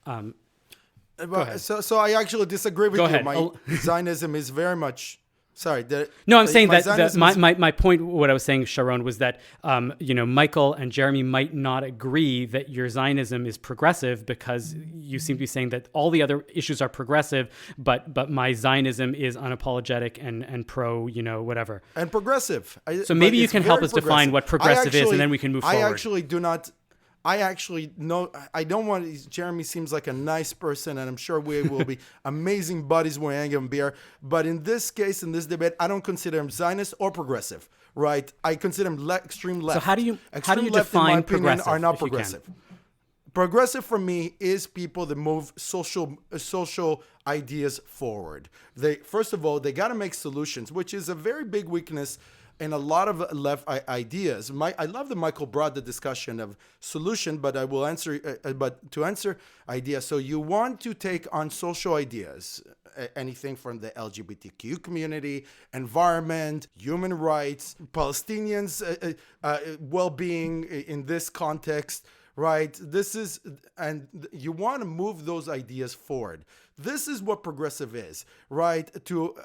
[SPEAKER 6] So I actually disagree with
[SPEAKER 1] Go
[SPEAKER 6] you.
[SPEAKER 1] ahead.
[SPEAKER 6] My Zionism is very much. Sorry.
[SPEAKER 1] No, I'm saying that my point, what I was saying, Sharon, was that, Michael and Jeremy might not agree that your Zionism is progressive, because you seem to be saying that all the other issues are progressive, but my Zionism is unapologetic and pro, whatever.
[SPEAKER 6] And progressive.
[SPEAKER 1] So maybe you can help us define what progressive is, and then we can move forward.
[SPEAKER 6] I actually do not. know. I don't want. Jeremy seems like a nice person, and I'm sure we will be amazing buddies when I give him beer. But in this case, in this debate, I don't consider him Zionist or progressive. Right? I consider him extreme left.
[SPEAKER 1] So how do you
[SPEAKER 6] left,
[SPEAKER 1] define
[SPEAKER 6] in my opinion,
[SPEAKER 1] progressive?
[SPEAKER 6] are not progressive. Progressive for me is people that move social ideas forward. First of all, they got to make solutions, which is a very big weakness in a lot of left ideas. I love that Michael brought the discussion of solution, but I will answer. But to answer idea, so you want to take on social ideas, anything from the LGBTQ community, environment, human rights, Palestinians' well-being in this context, right? And you want to move those ideas forward. This is what progressive is, right?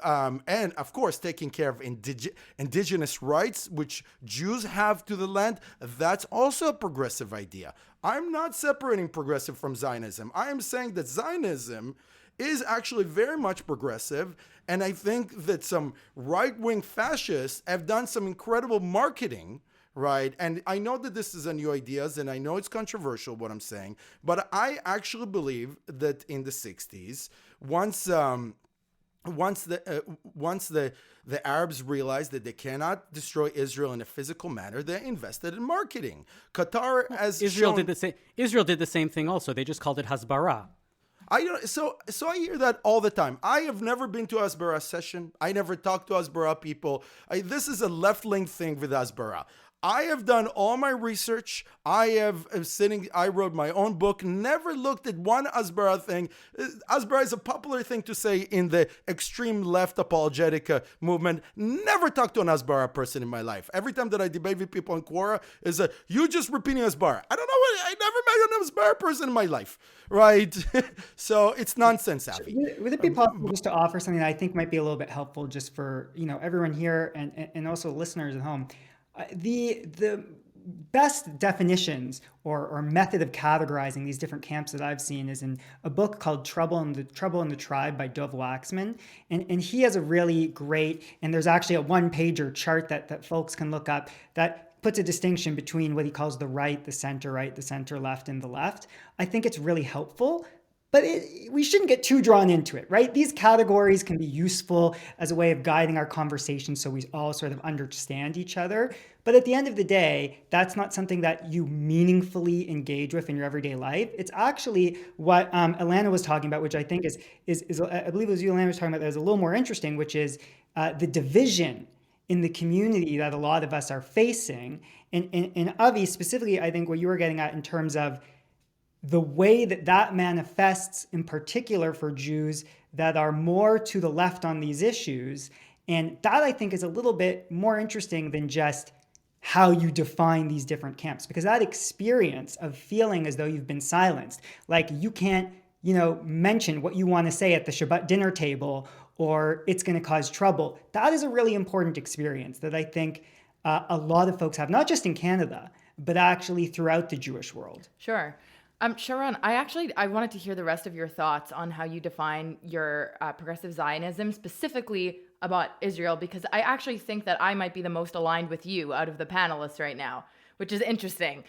[SPEAKER 6] And of course, taking care of indigenous rights, which Jews have to the land, that's also a progressive idea. I'm not separating progressive from Zionism. I am saying that Zionism is actually very much progressive, and I think that some right-wing fascists have done some incredible marketing, right? And I know that this is a new ideas, and I know it's controversial what I'm saying, but I actually believe that in the 60s, once the Arabs realized that they cannot destroy Israel in a physical manner, they invested in marketing. Qatar, as
[SPEAKER 1] Israel did the same. Israel did the same thing also. They just called it Hasbara.
[SPEAKER 6] So I hear that all the time. I have never been to Hasbara session. I never talked to Hasbara people. This is a left-wing thing with Hasbara. I have done all my research. I wrote my own book, never looked at one Hasbara thing. Hasbara is a popular thing to say in the extreme left apologetic movement. Never talked to an Hasbara person in my life. Every time that I debate with people in Quora is you just repeating Hasbara. I don't know I never met an Hasbara person in my life, right? So it's nonsense, Avi.
[SPEAKER 5] Would it be possible just to offer something that I think might be a little bit helpful just for everyone here and also listeners at home? The best definitions or method of categorizing these different camps that I've seen is in a book called Trouble in the Tribe by Dov Waxman. And he has a really great, and there's actually a one-pager chart that folks can look up that puts a distinction between what he calls the right, the center left, and the left. I think it's really helpful. But we shouldn't get too drawn into it, right? These categories can be useful as a way of guiding our conversation so we all sort of understand each other. But at the end of the day, that's not something that you meaningfully engage with in your everyday life. It's actually what Ilana was talking about, which I think is I believe it was you, Ilana, was talking about that is a little more interesting, which is the division in the community that a lot of us are facing. And Avi, specifically, I think what you were getting at in terms of the way that manifests in particular for Jews that are more to the left on these issues. And that, I think, is a little bit more interesting than just how you define these different camps, because that experience of feeling as though you've been silenced, like you can't, mention what you want to say at the Shabbat dinner table or it's going to cause trouble. That is a really important experience that I think a lot of folks have, not just in Canada, but actually throughout the Jewish world.
[SPEAKER 2] Sure. Sharon, I wanted to hear the rest of your thoughts on how you define your progressive Zionism, specifically about Israel, because I actually think that I might be the most aligned with you out of the panelists right now, which is interesting,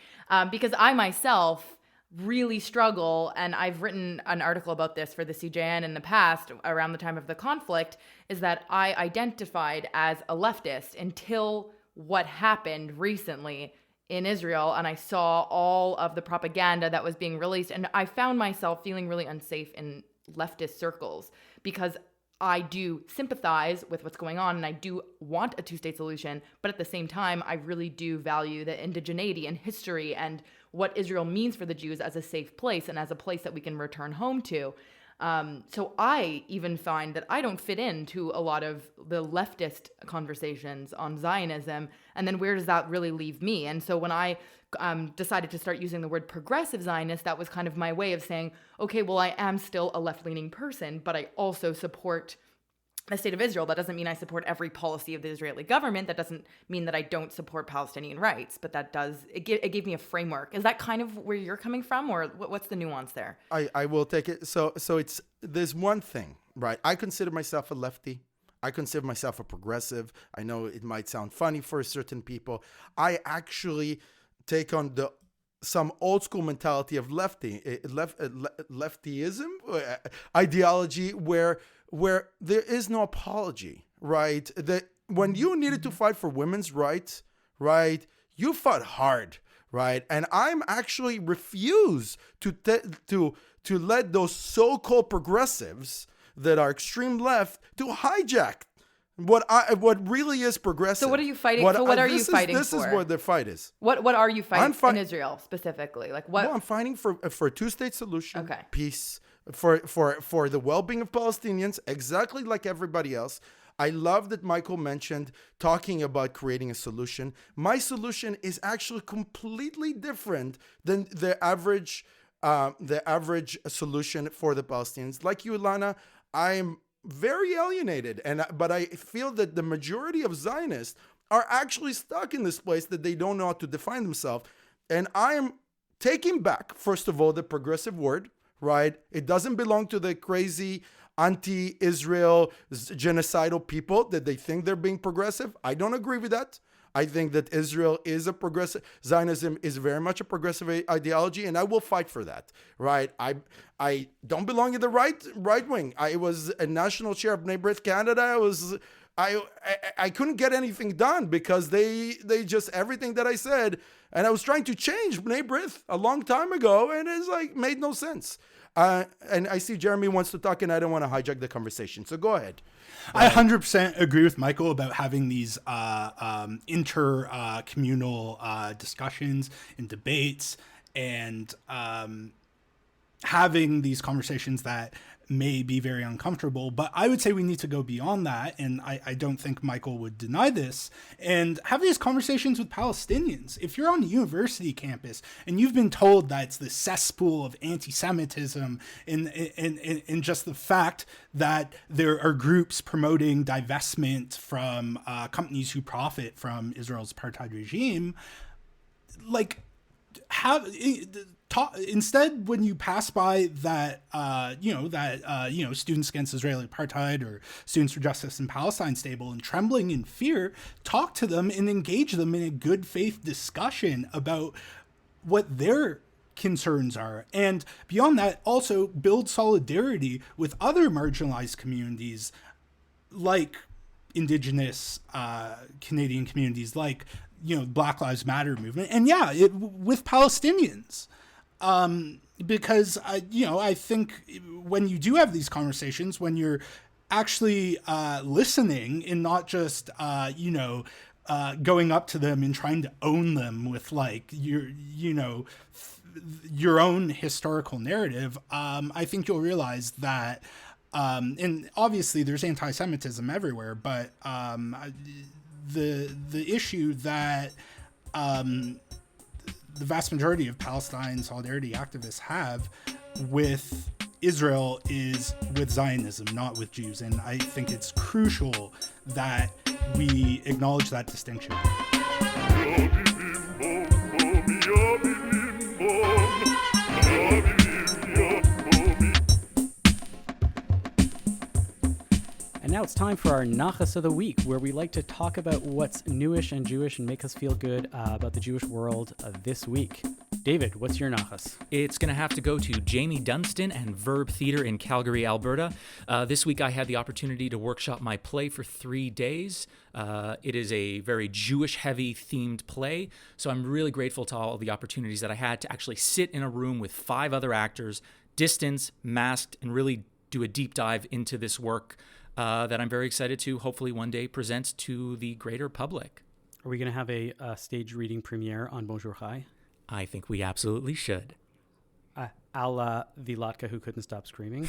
[SPEAKER 2] because I myself really struggle, and I've written an article about this for the CJN in the past around the time of the conflict, is that I identified as a leftist until what happened recently in Israel, and I saw all of the propaganda that was being released, and I found myself feeling really unsafe in leftist circles because I do sympathize with what's going on and I do want a two-state solution, but at the same time, I really do value the indigeneity and history and what Israel means for the Jews as a safe place and as a place that we can return home to. So I even find that I don't fit into a lot of the leftist conversations on Zionism. And then where does that really leave me? And so when I decided to start using the word progressive Zionist, that was kind of my way of saying, okay, well, I am still a left-leaning person, but I also support the state of Israel. That doesn't mean I support every policy of the Israeli government. That doesn't mean that I don't support Palestinian rights, but that does, it gave me a framework. Is that kind of where you're coming from, or what's the nuance there?
[SPEAKER 6] I will take it. So there's one thing, right? I consider myself a lefty. I consider myself a progressive. I know it might sound funny for certain people. I actually take on some old school mentality of leftyism ideology where there is no apology, right? That when you needed to fight for women's rights, right, you fought hard, right? And I'm actually refuse to let those so-called progressives that are extreme left to hijack What really is progressive.
[SPEAKER 2] So what are you fighting? What are you fighting
[SPEAKER 6] this
[SPEAKER 2] for?
[SPEAKER 6] This is what the fight is.
[SPEAKER 2] What are you fighting in Israel specifically? Like what?
[SPEAKER 6] No, I'm fighting for a two-state solution.
[SPEAKER 2] Okay.
[SPEAKER 6] Peace for the well-being of Palestinians, exactly like everybody else. I love that Michael mentioned talking about creating a solution. My solution is actually completely different than the average solution for the Palestinians. Like you, Ilana, I'm very alienated, but I feel that the majority of Zionists are actually stuck in this place that they don't know how to define themselves. And I am taking back, first of all, the progressive word, right? It doesn't belong to the crazy anti-Israel genocidal people that they think they're being progressive. I don't agree with that. I think that Israel is a progressive, Zionism is very much a progressive ideology, and I will fight for that, right? I don't belong in the right wing. I was a national chair of Bnei B'rith Canada. I couldn't get anything done because they just, everything that I said, and I was trying to change Bnei B'rith a long time ago, and it's like made no sense. And I see Jeremy wants to talk, and I don't want to hijack the conversation. So go ahead.
[SPEAKER 7] I 100% agree with Michael about having these inter-communal discussions and debates, and having these conversations that may be very uncomfortable. But I would say we need to go beyond that, and I don't think Michael would deny this, and have these conversations with Palestinians. If you're on a university campus and you've been told that it's the cesspool of anti-Semitism, and just the fact that there are groups promoting divestment from companies who profit from Israel's apartheid regime, like, instead, when you pass by that, Students Against Israeli Apartheid or Students for Justice in Palestine stable and trembling in fear, talk to them and engage them in a good faith discussion about what their concerns are. And beyond that, also build solidarity with other marginalized communities like Indigenous Canadian communities, like Black Lives Matter movement, and with Palestinians, because I think when you do have these conversations, when you're actually listening and not just going up to them and trying to own them with like your own historical narrative, I think you'll realize that, and obviously there's anti-Semitism everywhere, but the issue that the vast majority of Palestine solidarity activists have with Israel is with Zionism, not with Jews. And I think it's crucial that we acknowledge that distinction.
[SPEAKER 1] And now it's time for our Nachas of the Week, where we like to talk about what's newish and Jewish and make us feel good about the Jewish world this week. David, what's your Nachas?
[SPEAKER 3] It's going to have to go to Jamie Dunstan and Verb Theatre in Calgary, Alberta. This week I had the opportunity to workshop my play for 3 days. It is a very Jewish-heavy themed play, so I'm really grateful to all the opportunities that I had to actually sit in a room with 5 other actors, distanced, masked, and really do a deep dive into this work that I'm very excited to hopefully one day present to the greater public.
[SPEAKER 1] Are we going to have a stage reading premiere on Bonjour Chai?
[SPEAKER 3] I think we absolutely should.
[SPEAKER 1] A la the Latka who couldn't stop screaming.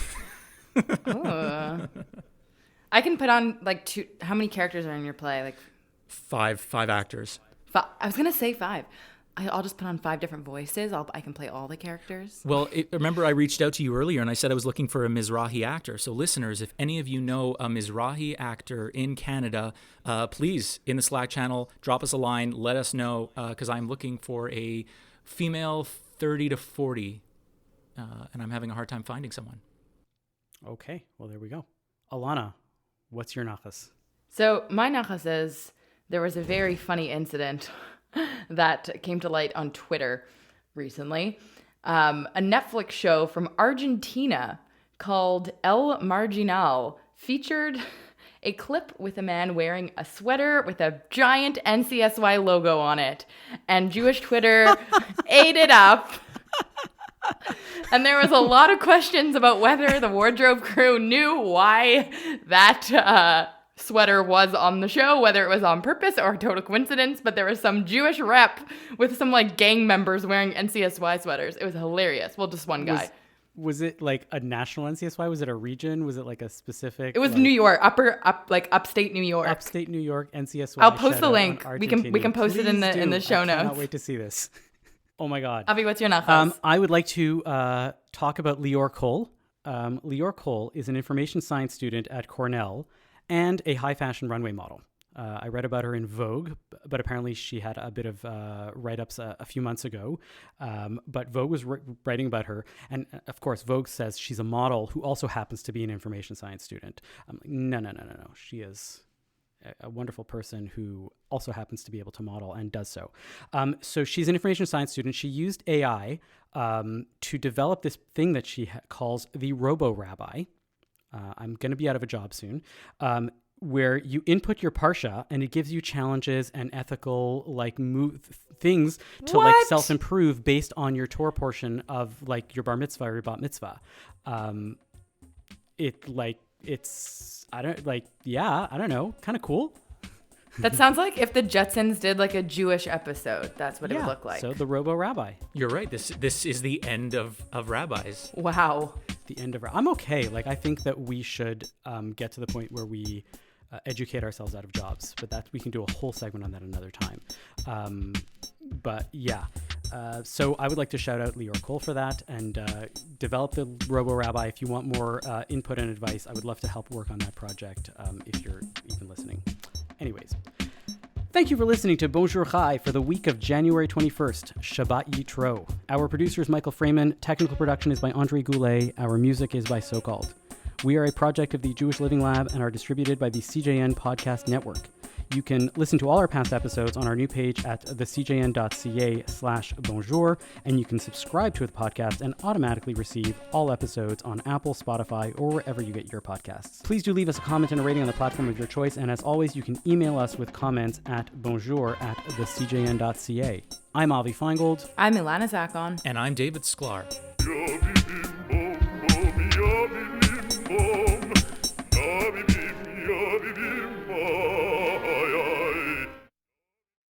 [SPEAKER 2] Oh. I can put on like 2. How many characters are in your play? Like
[SPEAKER 3] 5 actors.
[SPEAKER 2] I was going to say 5. I'll just put on 5 different voices. I can play all the characters.
[SPEAKER 3] Well, remember I reached out to you earlier and I said I was looking for a Mizrahi actor. So listeners, if any of you know a Mizrahi actor in Canada, please, in the Slack channel, drop us a line. Let us know, because I'm looking for a female 30 to 40, and I'm having a hard time finding someone.
[SPEAKER 1] Okay, well, there we go. Ilana, what's your Nachas?
[SPEAKER 2] So my Nachas is there was a very funny incident that came to light on Twitter recently. A Netflix show from Argentina called El Marginal featured a clip with a man wearing a sweater with a giant NCSY logo on it. And Jewish Twitter ate it up. And there was a lot of questions about whether the wardrobe crew knew why that sweater was on the show, whether it was on purpose or a total coincidence, but there was some Jewish rep with some like gang members wearing NCSY sweaters. It was hilarious. Well, just one guy.
[SPEAKER 1] Was it like a national NCSY? Was it a region? Was it like a specific?
[SPEAKER 2] It was
[SPEAKER 1] like,
[SPEAKER 2] New York, upstate New York.
[SPEAKER 1] Upstate New York NCSY.
[SPEAKER 2] I'll post the
[SPEAKER 1] shout out
[SPEAKER 2] link.
[SPEAKER 1] on
[SPEAKER 2] We can post it in the show
[SPEAKER 1] I
[SPEAKER 2] notes.
[SPEAKER 1] cannot wait to see this. Oh my God.
[SPEAKER 2] Avi, what's your nachas?
[SPEAKER 1] I would like to talk about Lior Cole. Lior Cole is an information science student at Cornell and a high fashion runway model. I read about her in Vogue, but apparently she had a bit of write-ups a few months ago. But Vogue was writing about her. And of course, Vogue says she's a model who also happens to be an information science student. I'm like, no. She is a wonderful person who also happens to be able to model and does so. So she's an information science student. She used AI to develop this thing that she calls the Robo-Rabbi. I'm going to be out of a job soon. Where you input your parsha and it gives you challenges and ethical like things to like self-improve based on your Torah portion of like your bar mitzvah or your bat mitzvah. I don't know, kind of cool.
[SPEAKER 2] That sounds like if the Jetsons did like a Jewish episode. That's what it would look like.
[SPEAKER 1] So the Robo-Rabbi.
[SPEAKER 3] You're right. This is the end of rabbis.
[SPEAKER 2] Wow.
[SPEAKER 1] The end of. I'm okay. Like I think that we should get to the point where we educate ourselves out of jobs, but that we can do a whole segment on that another time. So I would like to shout out Lior Cole for that and develop the Robo-Rabbi. If you want more input and advice, I would love to help work on that project if you're even listening. Anyways, thank you for listening to Bonjour Chai for the week of January 21st, Shabbat Yitro. Our producer is Michael Freeman. Technical production is by Andre Goulet. Our music is by So-Called. We are a project of the Jewish Living Lab and are distributed by the CJN Podcast Network. You can listen to all our past episodes on our new page at thecjn.ca/bonjour, and you can subscribe to the podcast and automatically receive all episodes on Apple, Spotify, or wherever you get your podcasts. Please do leave us a comment and a rating on the platform of your choice, and as always, you can email us with comments at bonjour@thecjn.ca. I'm Avi Feingold.
[SPEAKER 2] I'm Ilana Zakon.
[SPEAKER 3] And I'm David Sklar.